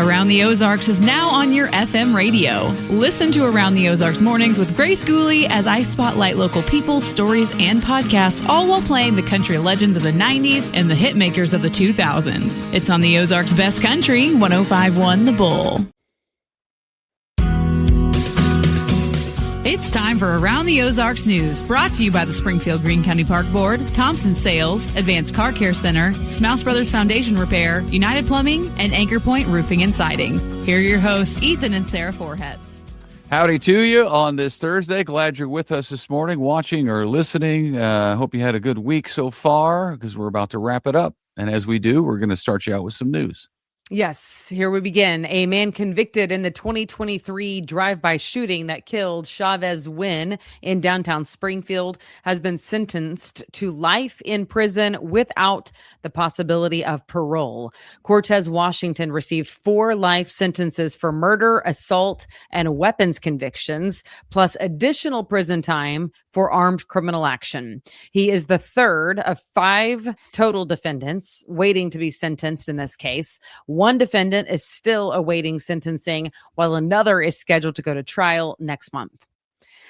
Around the Ozarks is now on your FM radio. Listen to Around the Ozarks mornings with Grace Gooley as I spotlight local people, stories, and podcasts, all while playing the country legends of the 90s and the hit makers of the 2000s. It's on the Ozarks' best country, 105.1 The Bull. It's time for Around the Ozarks News, brought to you by the Springfield Greene County Park Board, Thompson Sales, Advanced Car Care Center, Smouse Brothers Foundation Repair, United Plumbing, and Anchor Point Roofing and Siding. Here are your hosts, Ethan and Sarah Forhetz. Howdy to you on this Thursday. Glad you're with us this morning, watching or listening. Hope you had a good week so far, because we're about to wrap it up. And as we do, we're going to start you out with some news. Yes, here we begin. A man convicted in the 2023 drive-by shooting that killed Chavez Wynn in downtown Springfield has been sentenced to life in prison without the possibility of parole. Cortez Washington received 4 life sentences for murder, assault, and weapons convictions, plus additional prison time for armed criminal action. He is the third of 5 total defendants waiting to be sentenced in this case. One defendant is still awaiting sentencing, while another is scheduled to go to trial next month.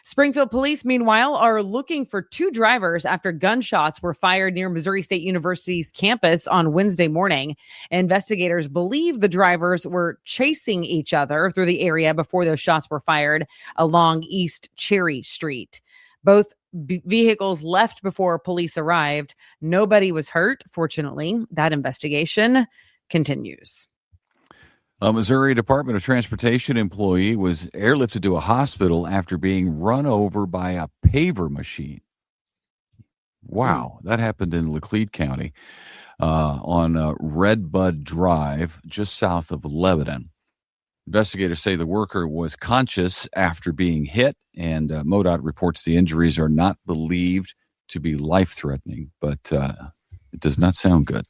Springfield police, meanwhile, are looking for 2 drivers after gunshots were fired near Missouri State University's campus on Wednesday morning. Investigators believe the drivers were chasing each other through the area before those shots were fired along East Cherry Street. Both vehicles left before police arrived. Nobody was hurt, fortunately. That investigation continues. A Missouri Department of Transportation employee was airlifted to a hospital after being run over by a paver machine. Wow, that happened in Laclede County on Redbud Drive, just south of Lebanon. Investigators say the worker was conscious after being hit, and MoDOT reports the injuries are not believed to be life-threatening, but it does not sound good.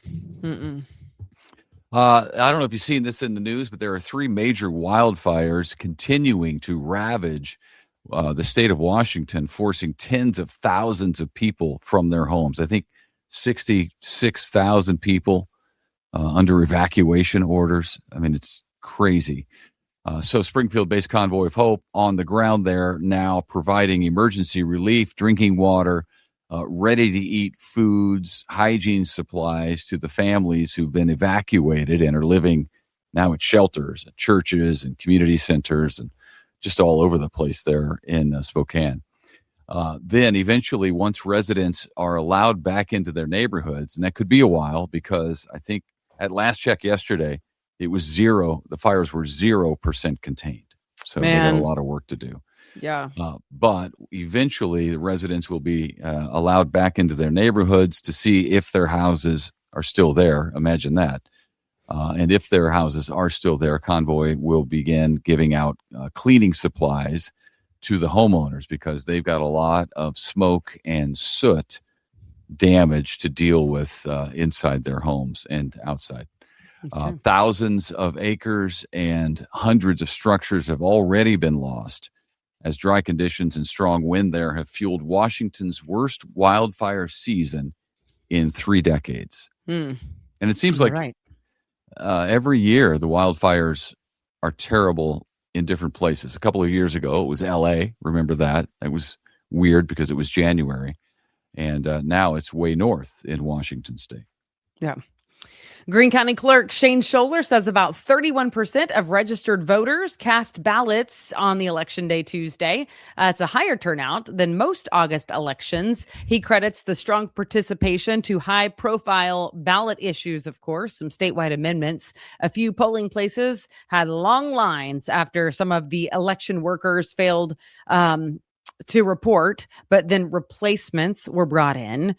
I don't know if you've seen this in the news, but there are 3 major wildfires continuing to ravage the state of Washington, forcing tens of thousands of people from their homes. I think 66,000 people under evacuation orders. I mean, it's crazy. So Springfield-based Convoy of Hope on the ground there now, providing emergency relief, drinking water, ready-to-eat foods, hygiene supplies to the families who've been evacuated and are living now at shelters, at churches and community centers, and just all over the place there in Spokane. Then eventually, once residents are allowed back into their neighborhoods, and that could be a while, because I think at last check yesterday, it was 0. The fires were 0% contained. So they got a lot of work to do. Yeah. But eventually the residents will be allowed back into their neighborhoods to see if their houses are still there. Imagine that. And if their houses are still there, Convoy will begin giving out cleaning supplies to the homeowners, because they've got a lot of smoke and soot damage to deal with inside their homes and outside. Thousands of acres and hundreds of structures have already been lost, as dry conditions and strong wind there have fueled Washington's worst wildfire season in 3 decades. And it seems like every year the wildfires are terrible in different places. A couple of years ago, it was L.A. Remember that? It was weird because it was January. And now it's way north in Washington state. Yeah. Greene County Clerk Shane Scholler says about 31% of registered voters cast ballots on the election day Tuesday. It's a higher turnout than most August elections. He credits the strong participation to high-profile ballot issues, of course, some statewide amendments. A few polling places had long lines after some of the election workers failed to report, but then replacements were brought in.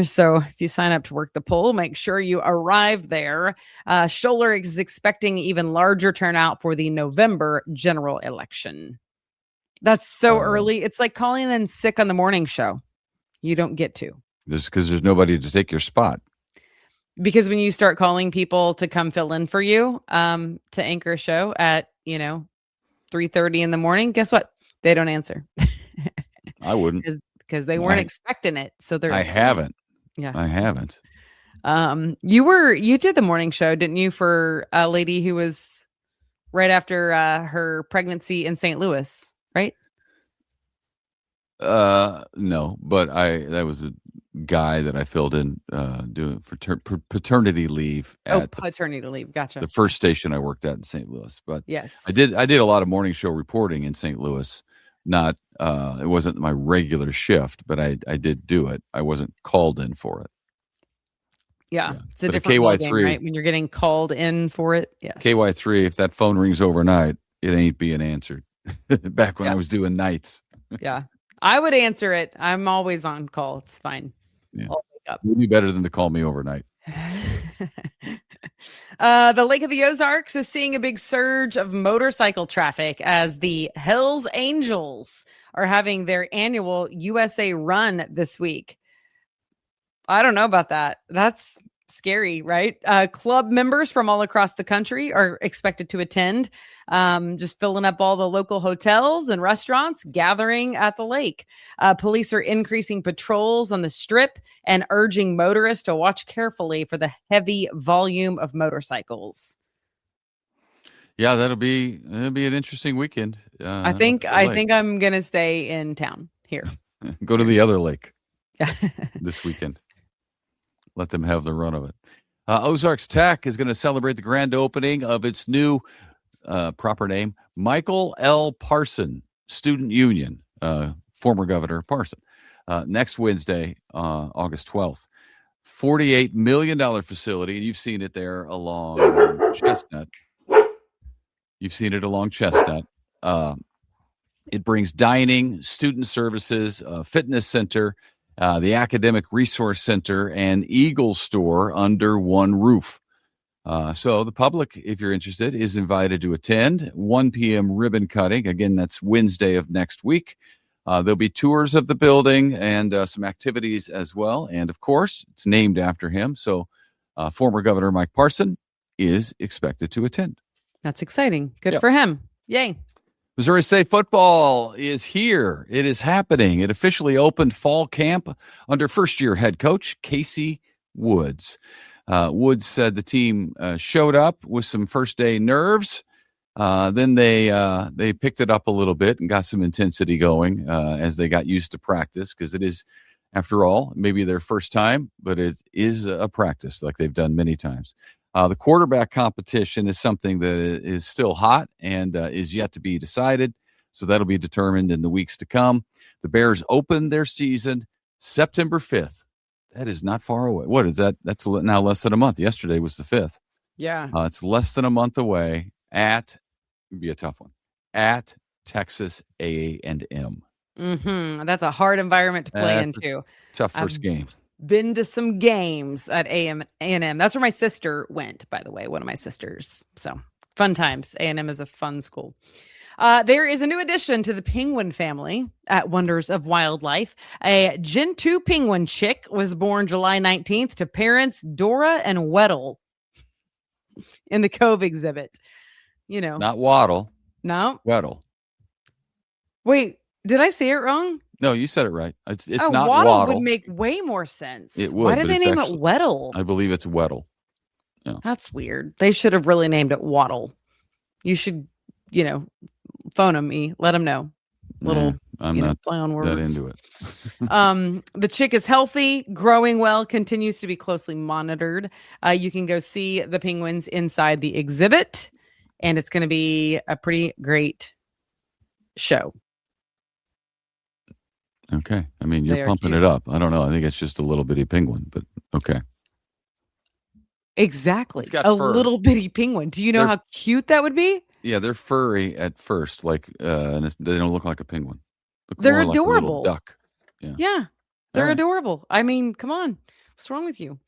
So if you sign up to work the poll, make sure you arrive there. Scholler is expecting even larger turnout for the November general election. That's so early. It's like calling in sick on the morning show. You don't get to. Just because there's nobody to take your spot. Because when you start calling people to come fill in for you, to anchor a show at, 3:30 in the morning, guess what? They don't answer. I wouldn't. Because they weren't expecting it. So there's. I haven't. Yeah. I haven't. You did the morning show, didn't you, for a lady who was right after her pregnancy in St. Louis, right? No, but that was a guy that I filled in doing for paternity leave at paternity leave. Gotcha. the first station I worked at in St. Louis. But Yes, I did a lot of morning show reporting in St. Louis. Not it wasn't my regular shift, but I did do it. I wasn't called in for it. Yeah. It's a But different ball game, KY3, right? When you're getting called in for it. Yes. KY3, if that phone rings overnight, it ain't being answered. Back when I was doing nights. Yeah. I would answer it. I'm always on call. It's fine. Yeah. I'll wake up. It'd be better than to call me overnight. The Lake of the Ozarks is seeing a big surge of motorcycle traffic as the Hells Angels are having their annual USA run this week. I don't know about that. That's scary, right? Club members from all across the country are expected to attend, just filling up all the local hotels and restaurants, gathering at the lake. Police are increasing patrols on the strip and urging motorists to watch carefully for the heavy volume of motorcycles. Yeah, it'll be an interesting weekend. I think I'm gonna stay in town here. Go to the other lake this weekend. Let them have the run of it. Ozarks Tech is going to celebrate the grand opening of its new proper name, Michael L. Parson Student Union, former Governor Parson, next Wednesday, August 12th. $48 million facility, and you've seen it there along Chestnut. You've seen it along Chestnut. It brings dining, student services, fitness center, the Academic Resource Center, and Eagle Store under one roof. So the public, if you're interested, is invited to attend. 1 p.m. ribbon cutting. Again, that's Wednesday of next week. There'll be tours of the building and some activities as well. And, of course, it's named after him. So former Governor Mike Parson is expected to attend. That's exciting. Good for him. Yay. Missouri State football is here. It is happening. It officially opened fall camp under first-year head coach Casey Woods. Woods said the team showed up with some first-day nerves. Then they picked it up a little bit and got some intensity going as they got used to practice, because it is, after all, maybe their first time, but it is a practice like they've done many times. The quarterback competition is something that is still hot and is yet to be decided. So that'll be determined in the weeks to come. The Bears open their season September 5th. That is not far away. What is that? That's now less than a month. Yesterday was the 5th. Yeah. It's less than a month away it'd be a tough one, at Texas A&M. That's a hard environment to play into. Tough first game. Been to some games at A&M. That's where my sister went, by the way, one of my sisters. So fun times. A&M is a fun school. There is a new addition to the penguin family at Wonders of Wildlife. A Gentoo penguin chick was born July 19th to parents Dora and Weddle in the Cove exhibit. You know, not Waddle. No. Weddle. Wait, did I say it wrong? No, you said it right. It's not Waddle would make way more sense. It would. Why did they name it Weddle? I believe it's Weddle. Yeah. That's weird. They should have really named it Waddle. You should, phone me. Let them know. I'm not play on words. that into it. The chick is healthy, growing well, continues to be closely monitored. You can go see the penguins inside the exhibit, and it's going to be a pretty great show. Okay. I mean, you're pumping it up. I don't know. I think it's just a little bitty penguin, but okay. Exactly. A little bitty penguin. Do you know how cute that would be? Yeah, they're furry at first, and they don't look like a penguin. They're adorable. Like a little duck. Yeah, they're adorable. I mean, come on. What's wrong with you?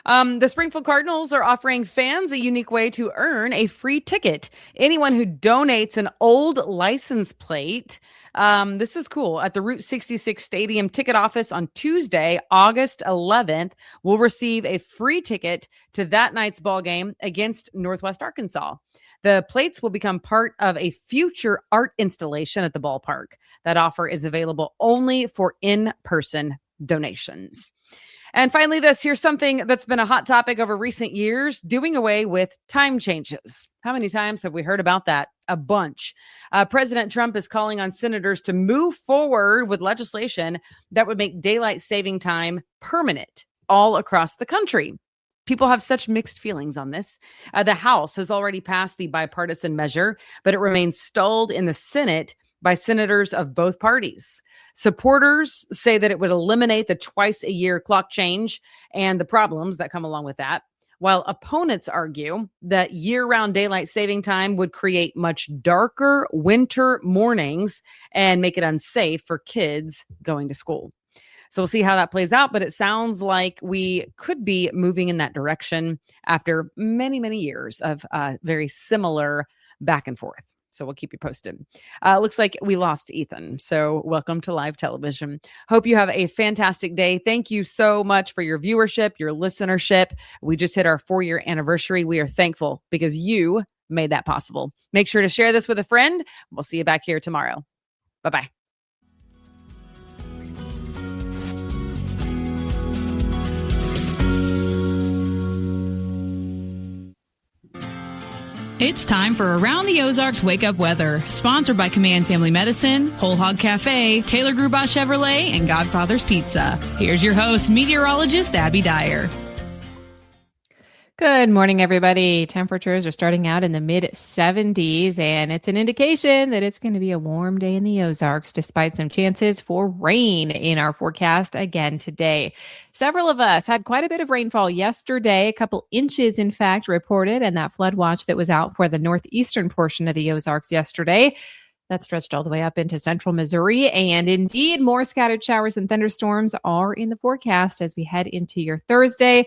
The Springfield Cardinals are offering fans a unique way to earn a free ticket. Anyone who donates an old license plate, this is cool, at the Route 66 Stadium ticket office on Tuesday, August 11th, will receive a free ticket to that night's ball game against Northwest Arkansas. The plates will become part of a future art installation at the ballpark. That offer is available only for in-person donations. And finally, here's something that's been a hot topic over recent years, doing away with time changes. How many times have we heard about that? A bunch. President Trump is calling on senators to move forward with legislation that would make daylight saving time permanent all across the country. People have such mixed feelings on this. The House has already passed the bipartisan measure, but it remains stalled in the Senate by senators of both parties. Supporters say that it would eliminate the twice-a-year clock change and the problems that come along with that, while opponents argue that year-round daylight saving time would create much darker winter mornings and make it unsafe for kids going to school. So we'll see how that plays out, but it sounds like we could be moving in that direction after many, many years of very similar back and forth. So we'll keep you posted. Looks like we lost Ethan. So welcome to live television. Hope you have a fantastic day. Thank you so much for your viewership, your listenership. We just hit our 4-year anniversary. We are thankful because you made that possible. Make sure to share this with a friend. We'll see you back here tomorrow. Bye-bye. It's time for Around the Ozarks Wake Up Weather, sponsored by Command Family Medicine, Whole Hog Cafe, Taylor Grubaugh Chevrolet, and Godfather's Pizza. Here's your host, meteorologist Abby Dyer. Good morning, everybody. Temperatures are starting out in the mid-70s, and it's an indication that it's going to be a warm day in the Ozarks, despite some chances for rain in our forecast again today. Several of us had quite a bit of rainfall yesterday, a couple inches, in fact, reported, and that flood watch that was out for the northeastern portion of the Ozarks yesterday. That stretched all the way up into central Missouri. And indeed, more scattered showers and thunderstorms are in the forecast as we head into your Thursday.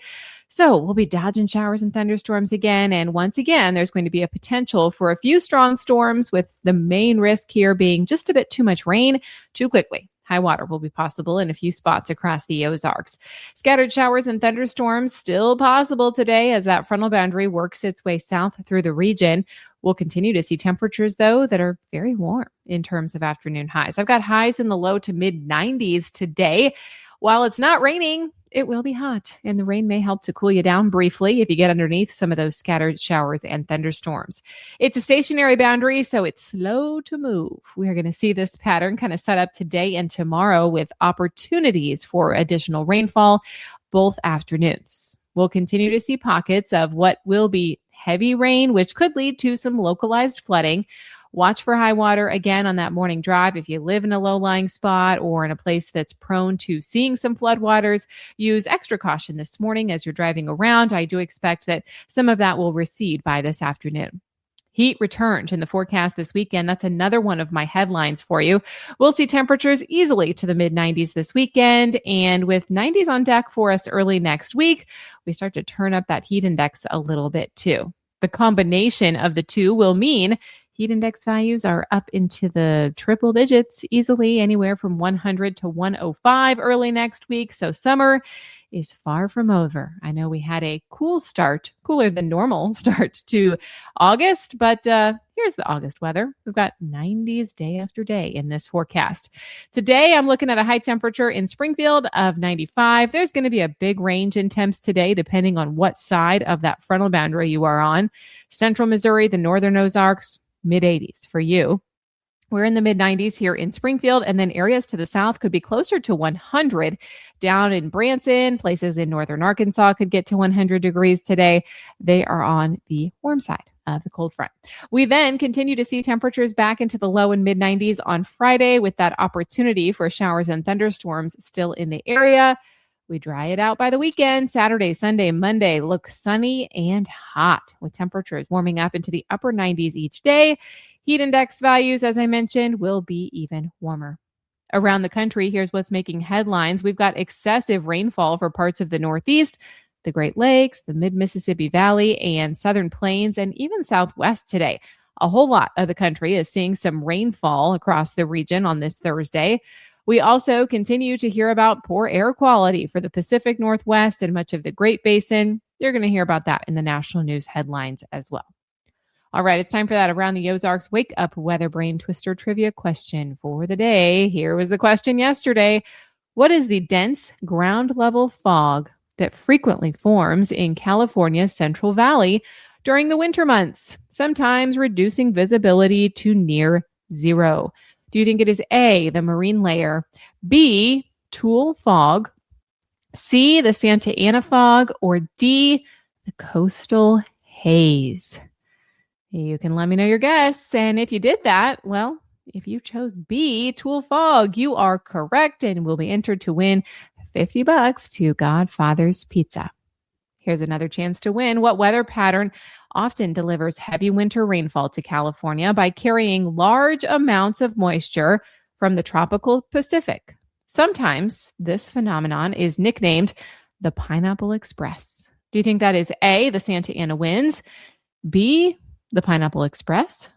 So we'll be dodging showers and thunderstorms again. And once again, there's going to be a potential for a few strong storms, with the main risk here being just a bit too much rain too quickly. High water will be possible in a few spots across the Ozarks. Scattered showers and thunderstorms still possible today as that frontal boundary works its way south through the region. We'll continue to see temperatures, though, that are very warm in terms of afternoon highs. I've got highs in the low to mid 90s today. While it's not raining, it will be hot, and the rain may help to cool you down briefly if you get underneath some of those scattered showers and thunderstorms. It's a stationary boundary, so it's slow to move. We're going to see this pattern kind of set up today and tomorrow with opportunities for additional rainfall both afternoons. We'll continue to see pockets of what will be heavy rain, which could lead to some localized flooding. Watch for high water again on that morning drive. If you live in a low-lying spot or in a place that's prone to seeing some floodwaters, use extra caution this morning as you're driving around. I do expect that some of that will recede by this afternoon. Heat returned in the forecast this weekend. That's another one of my headlines for you. We'll see temperatures easily to the mid-90s this weekend, and with 90s on deck for us early next week, we start to turn up that heat index a little bit too. The combination of the two will mean heat index values are up into the triple digits, easily anywhere from 100 to 105 early next week. So summer is far from over. I know we had a cool start, cooler than normal start to August, but here's the August weather. We've got 90s day after day in this forecast. Today, I'm looking at a high temperature in Springfield of 95. There's going to be a big range in temps today, depending on what side of that frontal boundary you are on. Central Missouri, the northern Ozarks, mid-80s for you. We're in the mid-90s here in Springfield, and then areas to the south could be closer to 100. Down in Branson, places in northern Arkansas could get to 100 degrees today. They are on the warm side of the cold front. We then continue to see temperatures back into the low and mid-90s on Friday, with that opportunity for showers and thunderstorms still in the area. We dry it out by the weekend. Saturday, Sunday, Monday look sunny and hot, with temperatures warming up into the upper 90s each day. Heat index values, as I mentioned, will be even warmer. Around the country, here's what's making headlines. We've got excessive rainfall for parts of the Northeast, the Great Lakes, the mid-Mississippi Valley, and Southern Plains, and even Southwest today. A whole lot of the country is seeing some rainfall across the region on this Thursday. We also continue to hear about poor air quality for the Pacific Northwest and much of the Great Basin. You're going to hear about that in the national news headlines as well. All right, it's time for that Around the Ozarks Wake Up Weather Brain Twister Trivia question for the day. Here was the question yesterday. What is the dense ground level fog that frequently forms in California's Central Valley during the winter months, sometimes reducing visibility to near zero? Do you think it is A, the marine layer, B, Tulle fog, C, the Santa Ana fog, or D, the coastal haze? You can let me know your guess. And if you did that, well, if you chose B, Tulle fog, you are correct and will be entered to win $50 to Godfather's Pizza. Here's another chance to win. What weather pattern often delivers heavy winter rainfall to California by carrying large amounts of moisture from the tropical Pacific? Sometimes this phenomenon is nicknamed the Pineapple Express. Do you think that is A, the Santa Ana winds, B, the Pineapple Express,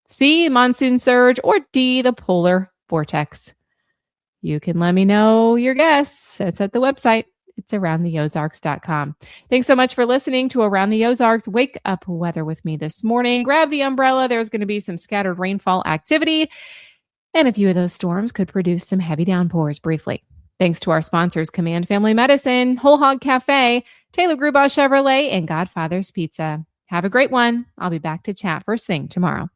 C, monsoon surge, or D, the polar vortex? You can let me know your guess. It's at the website. It's aroundtheozarks.com. Thanks so much for listening to Around the Ozarks Wake Up Weather with me this morning. Grab the umbrella. There's going to be some scattered rainfall activity, and a few of those storms could produce some heavy downpours briefly. Thanks to our sponsors, Command Family Medicine, Whole Hog Cafe, Taylor Grubaugh Chevrolet, and Godfather's Pizza. Have a great one. I'll be back to chat first thing tomorrow.